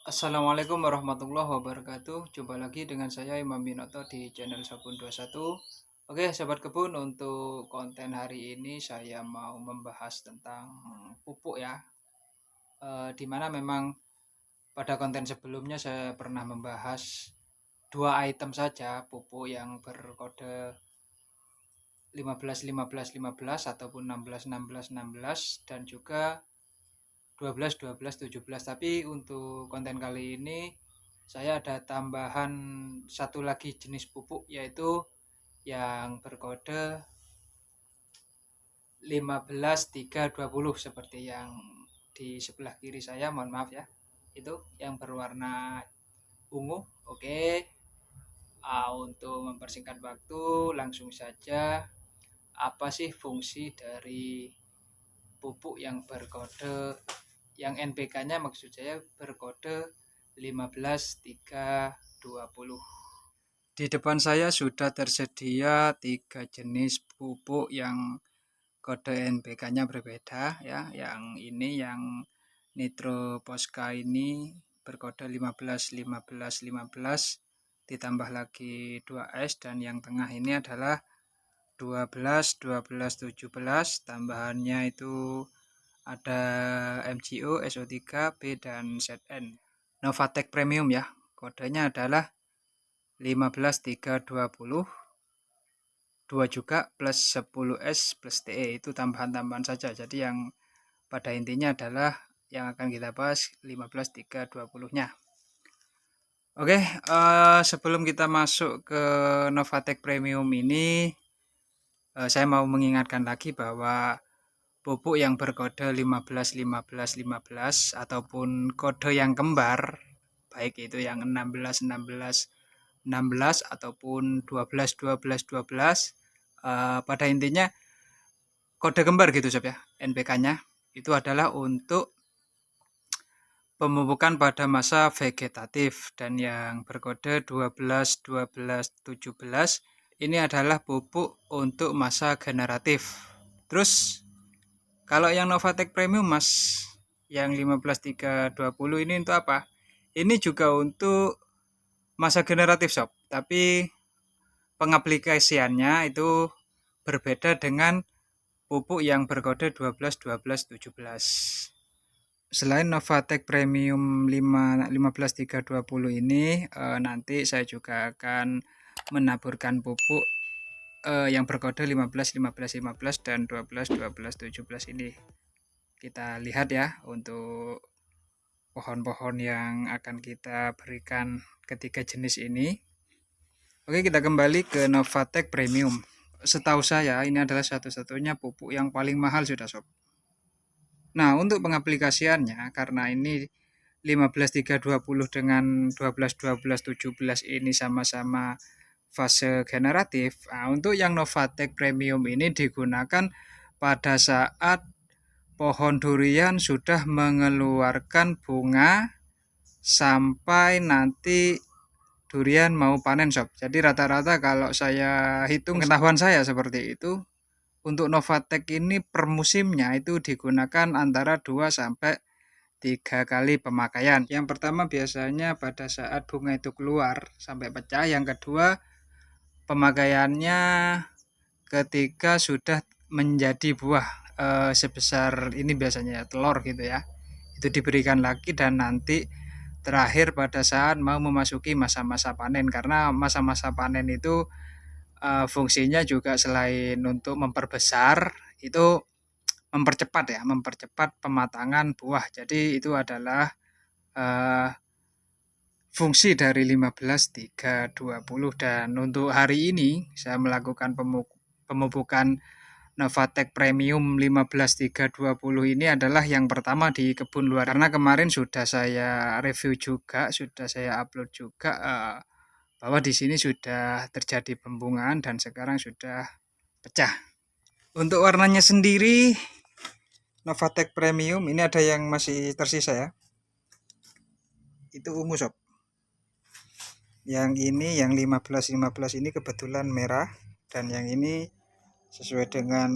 Assalamualaikum warahmatullahi wabarakatuh. Jumpa lagi dengan saya Imam Binoto di channel Sabun 21. Oke, sahabat kebun, untuk konten hari ini saya mau membahas tentang pupuk ya. Di mana memang pada konten sebelumnya saya pernah membahas dua item saja pupuk yang berkode 15 15 15 ataupun 16 16 16 dan juga 12 12 17. Tapi untuk konten kali ini saya ada tambahan satu lagi jenis pupuk, yaitu yang berkode 15 3 20 seperti yang di sebelah kiri saya, mohon maaf ya. Itu yang berwarna ungu. Oke. Untuk mempersingkat waktu, langsung saja, apa sih fungsi dari pupuk yang berkode, yang NPK-nya maksud saya berkode 15 3 20. Di depan saya sudah tersedia 3 jenis pupuk yang kode NPK-nya berbeda ya. Yang ini yang Nitro Posca ini berkode 15 15 15 ditambah lagi 2S, dan yang tengah ini adalah 12 12 17, tambahannya itu ada MGO, SO3, B, dan ZN. Novatec Premium ya, kodenya adalah 15 3 20, 2 juga plus 10S plus TE, itu tambahan-tambahan saja. Jadi yang pada intinya adalah yang akan kita bahas 15 3 20-nya. Oke, sebelum kita masuk ke Novatec Premium ini, saya mau mengingatkan lagi bahwa pupuk yang berkode 15 15 15 ataupun kode yang kembar, baik itu yang 16 16 16 ataupun 12 12 12, pada intinya kode kembar gitu sob ya, NPK-nya itu adalah untuk pemupukan pada masa vegetatif. Dan yang berkode 12 12 17 ini adalah pupuk untuk masa generatif. Terus kalau yang Novatec Premium Mas, yang 15 3 20 ini untuk apa? Ini juga untuk masa generatif sob, tapi pengaplikasiannya itu berbeda dengan pupuk yang berkode 12 12 17. Selain Novatec Premium 15 3 20 ini, nanti saya juga akan menaburkan pupuk yang berkode 15 15 15 dan 12 12 17 ini. Kita lihat ya untuk pohon-pohon yang akan kita berikan ketiga jenis ini. Oke, kita kembali ke Novatec Premium. Setahu saya ini adalah satu-satunya pupuk yang paling mahal sudah sob. Nah, untuk pengaplikasiannya, karena ini 15 3 20 dengan 12 12 17 ini sama-sama fase generatif. Nah, untuk yang Novatec Premium ini digunakan pada saat pohon durian sudah mengeluarkan bunga sampai nanti durian mau panen sob. Jadi rata-rata kalau saya hitung, pengetahuan saya seperti itu, untuk Novatec ini per musimnya itu digunakan antara 2 sampai 3 kali pemakaian. Yang pertama biasanya pada saat bunga itu keluar sampai pecah. Yang kedua pemakaiannya ketika sudah menjadi buah sebesar ini, biasanya telur gitu ya. Itu diberikan lagi, dan nanti terakhir pada saat mau memasuki masa-masa panen, karena masa-masa panen itu fungsinya juga selain untuk memperbesar, itu mempercepat pematangan buah. Jadi itu adalah fungsi dari 15 3 20. Dan untuk hari ini saya melakukan pemupukan Novatec Premium 15 3 20 ini adalah yang pertama di kebun luar, karena kemarin sudah saya review juga, sudah saya upload juga, bahwa di sini sudah terjadi pembungaan dan sekarang sudah pecah. Untuk warnanya sendiri, Novatec Premium ini ada yang masih tersisa ya, itu ungu sob. Yang ini yang 15 15 ini kebetulan merah, dan yang ini sesuai dengan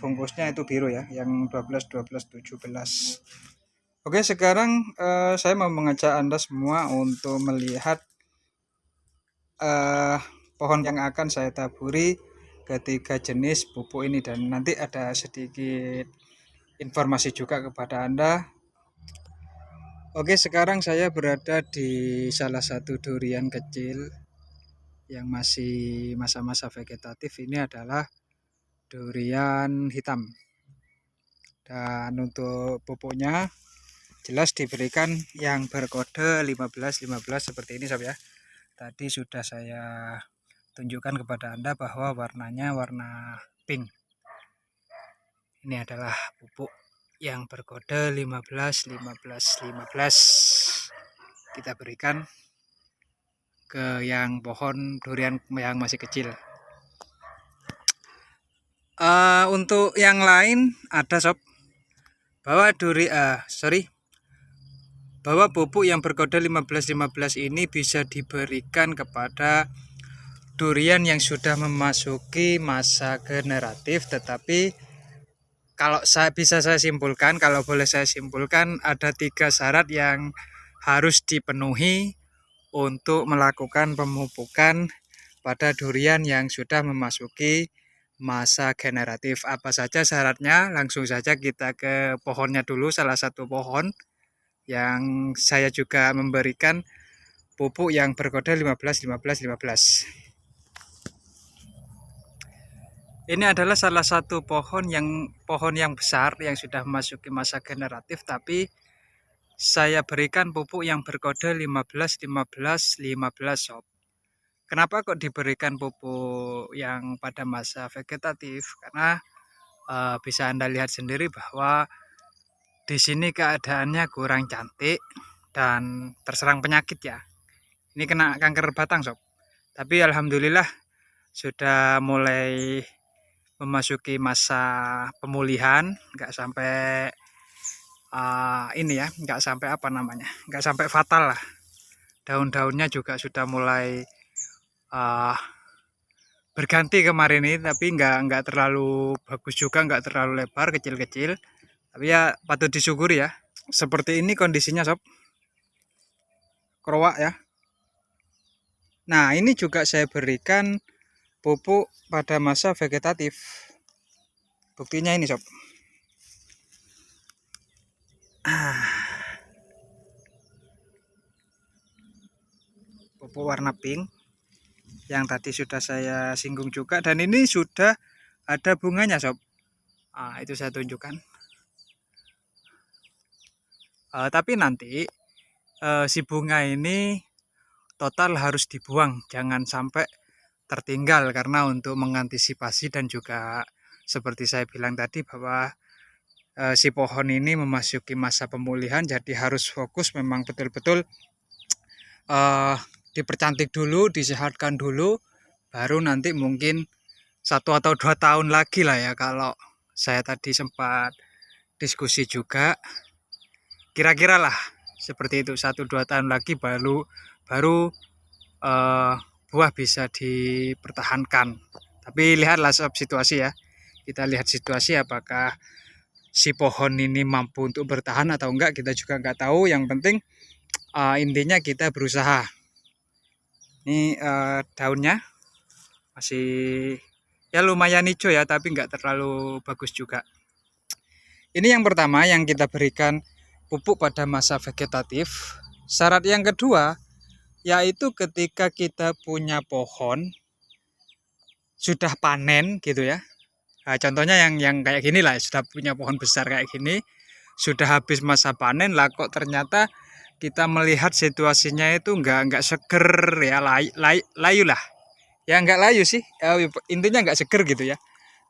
bungkusnya itu biru ya, yang 12 12 17. Oke, sekarang saya mau mengajak Anda semua untuk melihat pohon yang akan saya taburi ketiga jenis pupuk ini, dan nanti ada sedikit informasi juga kepada Anda. Oke, sekarang saya berada di salah satu durian kecil yang masih masa-masa vegetatif. Ini adalah durian hitam. Dan untuk pupuknya jelas diberikan yang berkode 15-15 seperti ini sob ya. Tadi sudah saya tunjukkan kepada Anda bahwa warnanya warna pink. Ini adalah pupuk yang berkode 15-15-15. Kita berikan ke yang pohon durian yang masih kecil. Untuk yang lain ada sob, bahwa pupuk yang berkode 15-15 ini bisa diberikan kepada durian yang sudah memasuki masa generatif, tetapi kalau boleh saya simpulkan, ada 3 syarat yang harus dipenuhi untuk melakukan pemupukan pada durian yang sudah memasuki masa generatif. Apa saja syaratnya? Langsung saja kita ke pohonnya dulu, salah satu pohon yang saya juga memberikan pupuk yang berkode 15-15-15. Ini adalah salah satu pohon yang besar yang sudah memasuki masa generatif, tapi saya berikan pupuk yang berkode 15-15-15 sob. Kenapa kok diberikan pupuk yang pada masa vegetatif? Karena bisa Anda lihat sendiri bahwa di sini keadaannya kurang cantik dan terserang penyakit ya. Ini kena kanker batang sob. Tapi alhamdulillah sudah mulai memasuki masa pemulihan, nggak sampai nggak sampai fatal lah. Daun-daunnya juga sudah mulai berganti kemarin ini, tapi nggak terlalu bagus juga, nggak terlalu lebar, kecil-kecil. Tapi ya patut disyukuri ya. Seperti ini kondisinya sob, kerowak ya. Nah, ini juga saya berikan pupuk pada masa vegetatif. Buktinya ini sob. Pupuk warna pink yang tadi sudah saya singgung juga, dan ini sudah ada bunganya sob. Itu saya tunjukkan. Tapi nanti si bunga ini total harus dibuang, jangan sampai tertinggal, karena untuk mengantisipasi dan juga seperti saya bilang tadi bahwa si pohon ini memasuki masa pemulihan, jadi harus fokus memang betul-betul dipercantik dulu, disehatkan dulu, baru nanti mungkin 1 atau 2 tahun lagi lah ya, kalau saya tadi sempat diskusi juga, kira-kira lah seperti itu, 1-2 tahun lagi baru buah bisa dipertahankan. Tapi lihatlah situasi ya, kita lihat situasi apakah si pohon ini mampu untuk bertahan atau enggak, kita juga enggak tahu. Yang penting intinya kita berusaha. Ini daunnya masih ya lumayan hijau ya, tapi enggak terlalu bagus juga. Ini yang pertama yang kita berikan pupuk pada masa vegetatif. Syarat yang kedua yaitu ketika kita punya pohon sudah panen gitu ya. Nah, contohnya yang kayak gini lah, sudah punya pohon besar kayak gini, sudah habis masa panen lah, kok ternyata kita melihat situasinya itu enggak seger ya, layu lah. Ya enggak layu sih, intinya enggak seger gitu ya.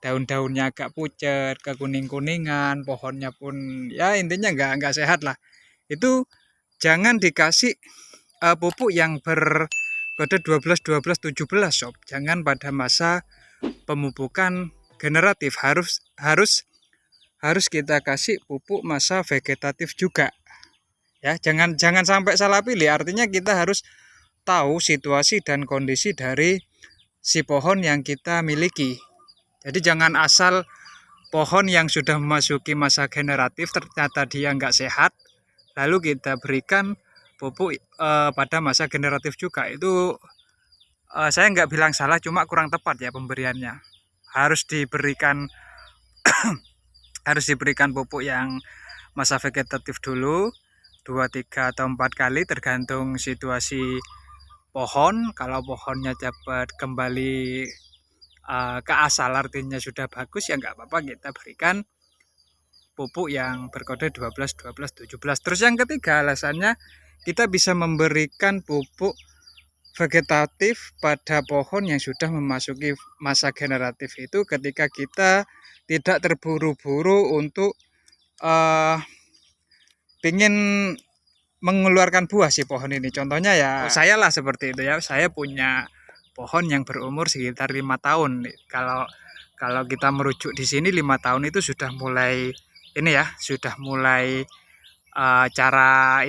Daun-daunnya agak pucat, kekuning-kuningan, pohonnya pun ya intinya enggak sehat lah. Itu jangan dikasih pupuk yang berkode 12-12-17 sob. Jangan pada masa pemupukan generatif, harus kita kasih pupuk masa vegetatif juga. Ya, jangan sampai salah pilih. Artinya kita harus tahu situasi dan kondisi dari si pohon yang kita miliki. Jadi jangan asal pohon yang sudah memasuki masa generatif ternyata dia nggak sehat, lalu kita berikan pupuk pada masa generatif juga. Itu saya nggak bilang salah, cuma kurang tepat ya pemberiannya. Harus diberikan pupuk yang masa vegetatif dulu 2, 3 atau 4 kali tergantung situasi pohon. Kalau pohonnya dapat kembali ke asal, artinya sudah bagus, ya nggak apa-apa kita berikan pupuk yang berkode 12, 12, 17. Terus yang ketiga alasannya, kita bisa memberikan pupuk vegetatif pada pohon yang sudah memasuki masa generatif itu ketika kita tidak terburu-buru untuk ingin mengeluarkan buah si pohon ini. Contohnya ya saya lah seperti itu ya. Saya punya pohon yang berumur sekitar 5 tahun. Kalau kita merujuk di sini 5 tahun itu sudah mulai ini ya, sudah mulai cara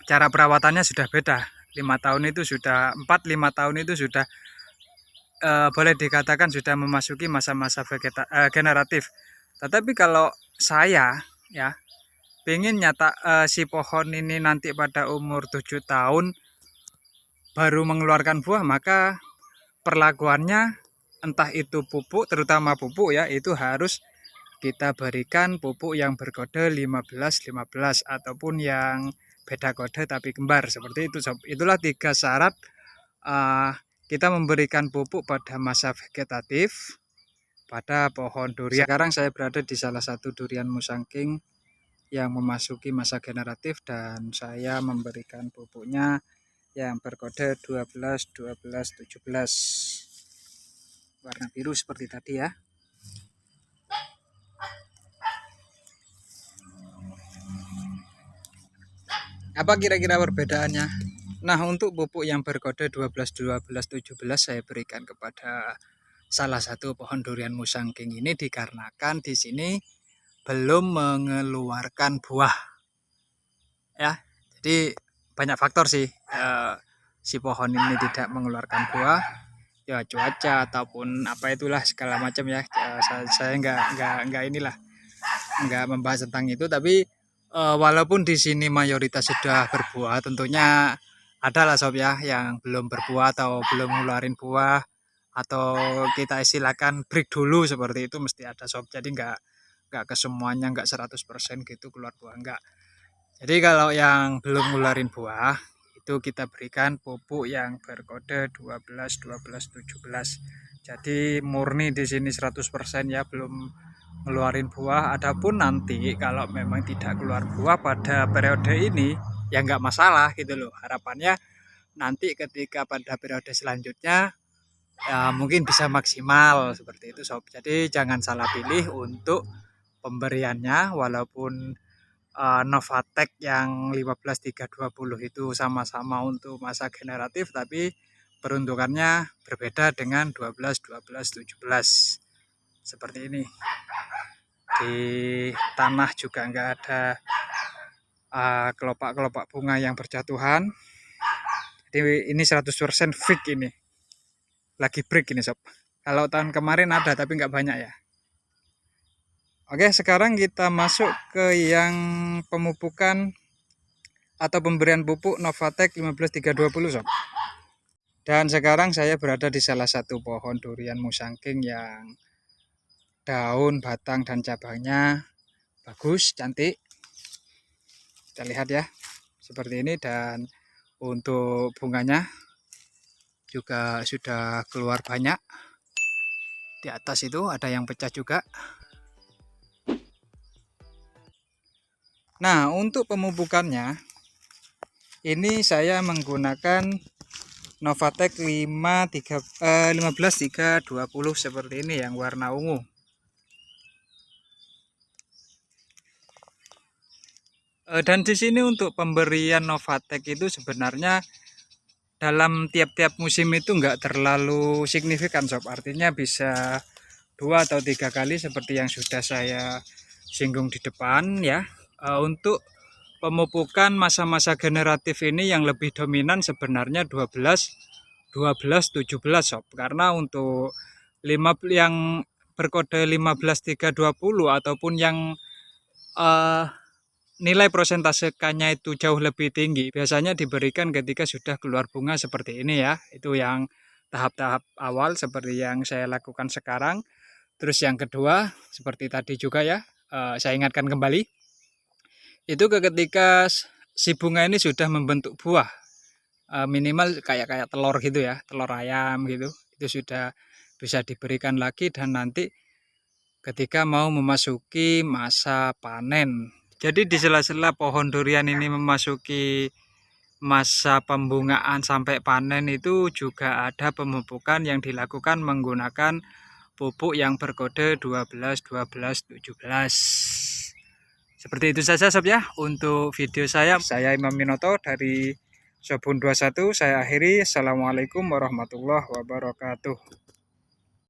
perawatannya sudah beda. 5 tahun itu sudah 4-5 tahun itu sudah boleh dikatakan sudah memasuki masa-masa generatif. Tetapi kalau saya ya pengen si pohon ini nanti pada umur 7 tahun baru mengeluarkan buah, maka perlakuannya entah itu pupuk, terutama pupuk ya, itu harus kita berikan pupuk yang berkode 15-15 ataupun yang beda kode tapi kembar, seperti itu sob. Itulah 3 syarat kita memberikan pupuk pada masa vegetatif pada pohon durian. Sekarang saya berada di salah satu durian musangking yang memasuki masa generatif dan saya memberikan pupuknya yang berkode 12, 12, 17 warna biru seperti tadi ya. Apa kira-kira perbedaannya? Nah, untuk pupuk yang berkode 12, 12, 17 saya berikan kepada salah satu pohon durian musangking ini dikarenakan di sini belum mengeluarkan buah ya. Jadi banyak faktor sih si pohon ini tidak mengeluarkan buah, ya cuaca ataupun apa itulah segala macam ya. Saya nggak membahas tentang itu, tapi walaupun di sini mayoritas sudah berbuah, tentunya adalah sob ya yang belum berbuah atau belum ngeluarin buah, atau kita istilahkan break dulu, seperti itu mesti ada sob. Jadi nggak kesemuanya, nggak 100% gitu keluar buah, enggak. Jadi kalau yang belum ngeluarin buah itu kita berikan pupuk yang berkode 12, 12, 17. Jadi murni di sini 100% ya, belum ngeluarin buah. Adapun nanti kalau memang tidak keluar buah pada periode ini ya nggak masalah gitu loh. Harapannya nanti ketika pada periode selanjutnya ya mungkin bisa maksimal seperti itu sob. Jadi jangan salah pilih untuk pemberiannya, walaupun Novatek yang 15-3-20 itu sama-sama untuk masa generatif, tapi peruntukannya berbeda dengan 12, 12, 17 seperti ini. Di tanah juga nggak ada kelopak-kelopak bunga yang berjatuhan. Jadi ini 100% fix, ini lagi break ini sob. Kalau tahun kemarin ada tapi nggak banyak ya. Oke, sekarang kita masuk ke yang pemupukan atau pemberian pupuk Novatek 15-3-20 sob. Dan sekarang saya berada di salah satu pohon durian musangking yang daun, batang, dan cabangnya bagus, cantik. Kita lihat ya, seperti ini. Dan untuk bunganya juga sudah keluar banyak. Di atas itu ada yang pecah juga. Nah, untuk pemupukannya ini saya menggunakan Novatek 15-3-20 seperti ini yang warna ungu. Dan di sini untuk pemberian Novatek itu sebenarnya dalam tiap-tiap musim itu enggak terlalu signifikan sob. Artinya bisa 2 atau 3 kali seperti yang sudah saya singgung di depan ya. Untuk pemupukan masa-masa generatif ini yang lebih dominan sebenarnya 12, 12, 17 sob. Karena untuk yang berkode 15-3-20 ataupun yang nilai prosentasekanya itu jauh lebih tinggi, biasanya diberikan ketika sudah keluar bunga seperti ini ya. Itu yang tahap-tahap awal seperti yang saya lakukan sekarang. Terus yang kedua, seperti tadi juga ya, saya ingatkan kembali, itu ketika si bunga ini sudah membentuk buah, minimal kayak telur gitu ya, telur ayam gitu, itu sudah bisa diberikan lagi dan nanti ketika mau memasuki masa panen. Jadi di sela-sela pohon durian ini memasuki masa pembungaan sampai panen itu juga ada pemupukan yang dilakukan menggunakan pupuk yang berkode 12, 12, 17. Seperti itu saja sob ya untuk video saya. Saya Imam Minoto dari Sobun 21. Saya akhiri. Assalamualaikum warahmatullahi wabarakatuh.